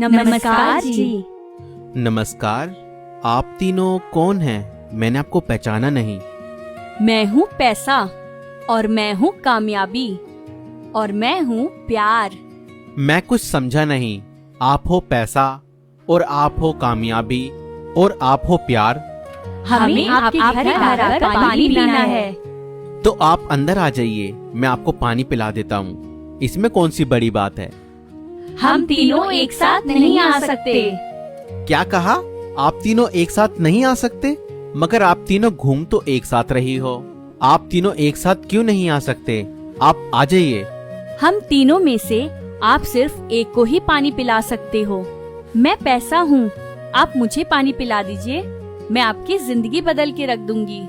नमस्कार जी। नमस्कार। आप तीनों कौन हैं? मैंने आपको पहचाना नहीं। मैं हूँ पैसा, और मैं हूँ कामयाबी, और मैं हूँ प्यार। मैं कुछ समझा नहीं। आप हो पैसा, और आप हो कामयाबी, और आप हो प्यार। हमें आपके घर आकर पानी पीना है। तो आप अंदर आ जाइए, मैं आपको पानी पिला देता हूँ। इसमें कौन सी बड़ी बात है? हम तीनों एक साथ नहीं आ सकते। क्या कहा? आप तीनों एक साथ नहीं आ सकते? मगर आप तीनों घूम तो एक साथ रही हो। आप तीनों एक साथ क्यों नहीं आ सकते? आप आ जाइए। हम तीनों में से आप सिर्फ एक को ही पानी पिला सकते हो। मैं पैसा हूँ, आप मुझे पानी पिला दीजिए। मैं आपकी जिंदगी बदल के रख दूंगी।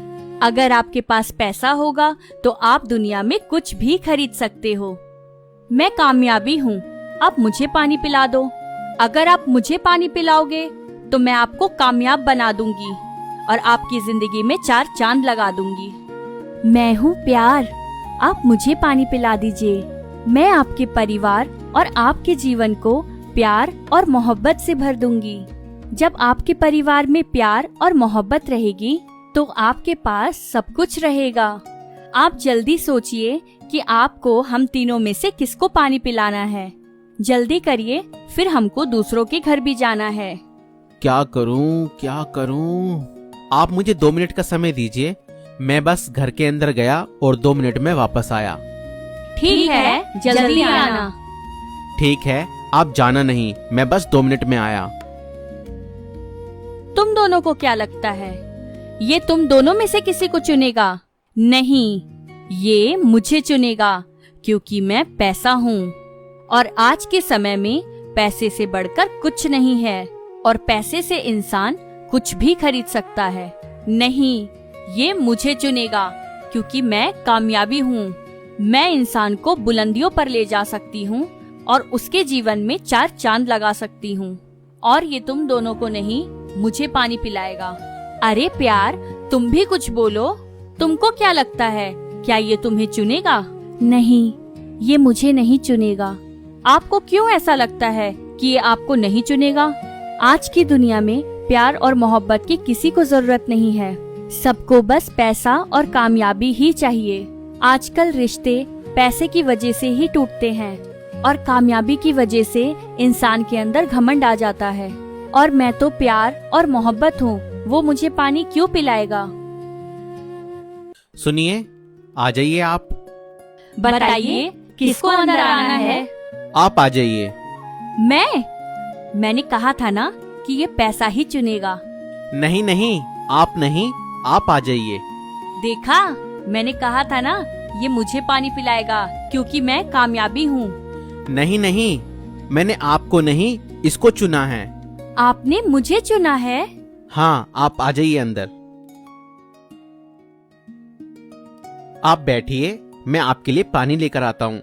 अगर आपके पास पैसा होगा तो आप दुनिया में कुछ भी खरीद सकते हो। मैं कामयाबी हूँ, आप मुझे पानी पिला दो। अगर आप मुझे पानी पिलाओगे तो मैं आपको कामयाब बना दूंगी और आपकी जिंदगी में 4 चांद लगा दूंगी। मैं हूँ प्यार, आप मुझे पानी पिला दीजिए। मैं आपके परिवार और आपके जीवन को प्यार और मोहब्बत से भर दूंगी। जब आपके परिवार में प्यार और मोहब्बत रहेगी तो आपके पास सब कुछ रहेगा। आप जल्दी सोचिए कि आपको हम तीनों में से किसको पानी पिलाना है। जल्दी करिए, फिर हमको दूसरों के घर भी जाना है। क्या करूं, क्या करूं? आप मुझे 2 मिनट का समय दीजिए। मैं बस घर के अंदर गया और 2 मिनट में वापस आया। ठीक है, जल्दी आना। ठीक है, आप जाना नहीं, मैं बस 2 मिनट में आया। तुम दोनों को क्या लगता है, ये तुम दोनों में से किसी को चुनेगा? नहीं, ये मुझे चुनेगा, क्योंकि मैं पैसा हूँ। और आज के समय में पैसे से बढ़कर कुछ नहीं है, और पैसे से इंसान कुछ भी खरीद सकता है। नहीं, ये मुझे चुनेगा, क्योंकि मैं कामयाबी हूँ। मैं इंसान को बुलंदियों पर ले जा सकती हूँ और उसके जीवन में 4 चांद लगा सकती हूँ। और ये तुम दोनों को नहीं, मुझे पानी पिलाएगा। अरे प्यार, तुम भी कुछ बोलो। तुमको क्या लगता है, क्या ये तुम्हें चुनेगा? नहीं, ये मुझे नहीं चुनेगा। आपको क्यों ऐसा लगता है कि ये आपको नहीं चुनेगा? आज की दुनिया में प्यार और मोहब्बत की किसी को जरूरत नहीं है। सबको बस पैसा और कामयाबी ही चाहिए। आजकल रिश्ते पैसे की वजह से ही टूटते हैं, और कामयाबी की वजह से इंसान के अंदर घमंड आ जाता है। और मैं तो प्यार और मोहब्बत हूँ, वो मुझे पानी क्यों पिलाएगा? सुनिए, आ जाइए आप। बताइए, किसको अंदर आना है? आप आ जाइए। मैंने कहा था ना कि ये पैसा ही चुनेगा। नहीं नहीं, आप नहीं, आप आ जाइए। देखा, मैंने कहा था ना, ये मुझे पानी पिलाएगा, क्योंकि मैं कामयाबी हूँ। नहीं नहीं, मैंने आपको नहीं, इसको चुना है। आपने मुझे चुना है? हाँ, आप आ जाइए अंदर। आप बैठिए, मैं आपके लिए पानी लेकर आता हूँ।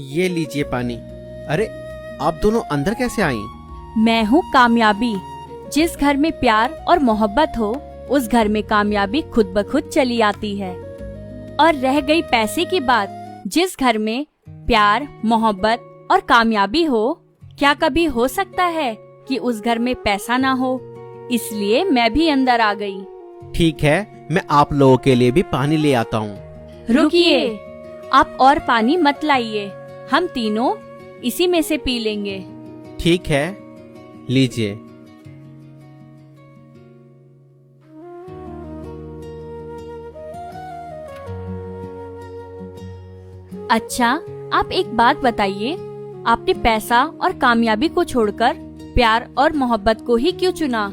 ये लीजिए पानी। अरे, आप दोनों अंदर कैसे आई? मैं हूँ कामयाबी। जिस घर में प्यार और मोहब्बत हो, उस घर में कामयाबी खुद ब खुद चली आती है। और रह गई पैसे की बात, जिस घर में प्यार, मोहब्बत और कामयाबी हो, क्या कभी हो सकता है कि उस घर में पैसा ना हो? इसलिए मैं भी अंदर आ गई। ठीक है, मैं आप लोगों के लिए भी पानी ले आता हूँ। रुकिए, आप और पानी मत लाइए। हम तीनों इसी में से पी लेंगे। ठीक है, लीजिए। अच्छा, आप एक बात बताइए, आपने पैसा और कामयाबी को छोड़कर प्यार और मोहब्बत को ही क्यों चुना?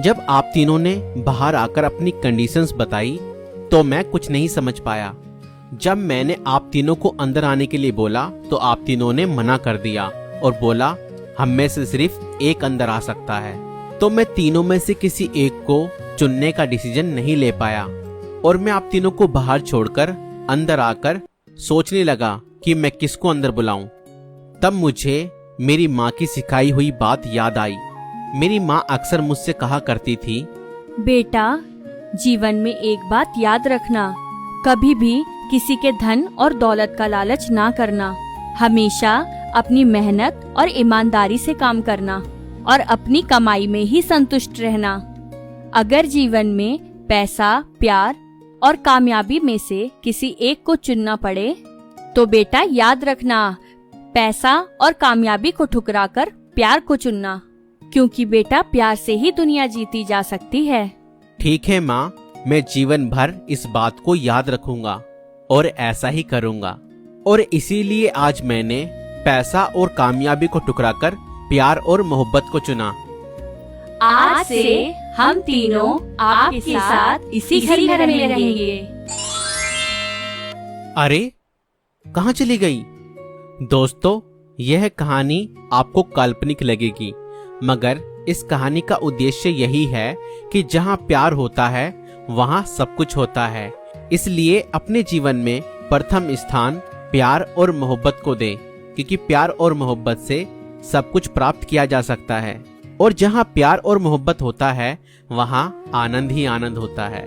जब आप तीनों ने बाहर आकर अपनी कंडीशंस बताई तो मैं कुछ नहीं समझ पाया। जब मैंने आप तीनों को अंदर आने के लिए बोला तो आप तीनों ने मना कर दिया और बोला हम में से सिर्फ एक अंदर आ सकता है। तो मैं तीनों में से किसी एक को चुनने का डिसीजन नहीं ले पाया और मैं आप तीनों को बाहर छोड़कर अंदर आकर सोचने लगा कि मैं किसको अंदर बुलाऊं। तब मुझे मेरी माँ की सिखाई हुई बात याद आई मेरी माँ अक्सर मुझसे कहा करती थी, बेटा, जीवन में एक बात याद रखना, कभी भी किसी के धन और दौलत का लालच ना करना। हमेशा अपनी मेहनत और ईमानदारी से काम करना और अपनी कमाई में ही संतुष्ट रहना। अगर जीवन में पैसा, प्यार और कामयाबी में से किसी एक को चुनना पड़े तो बेटा याद रखना, पैसा और कामयाबी को ठुकराकर प्यार को चुनना, क्योंकि बेटा प्यार से ही दुनिया जीती जा सकती है। ठीक है माँ, मैं जीवन भर इस बात को याद रखूंगा और ऐसा ही करूंगा। और इसीलिए आज मैंने पैसा और कामयाबी को ठुकराकर प्यार और मोहब्बत को चुना। आज से हम तीनों आपके साथ इसी घर में रहेंगे। अरे, कहाँ चली गई? दोस्तों, यह कहानी आपको काल्पनिक लगेगी, मगर इस कहानी का उद्देश्य यही है कि जहाँ प्यार होता है वहाँ सब कुछ होता है। इसलिए अपने जीवन में प्रथम स्थान प्यार और मोहब्बत को दें, क्योंकि प्यार और मोहब्बत से सब कुछ प्राप्त किया जा सकता है। और जहाँ प्यार और मोहब्बत होता है वहाँ आनंद ही आनंद होता है।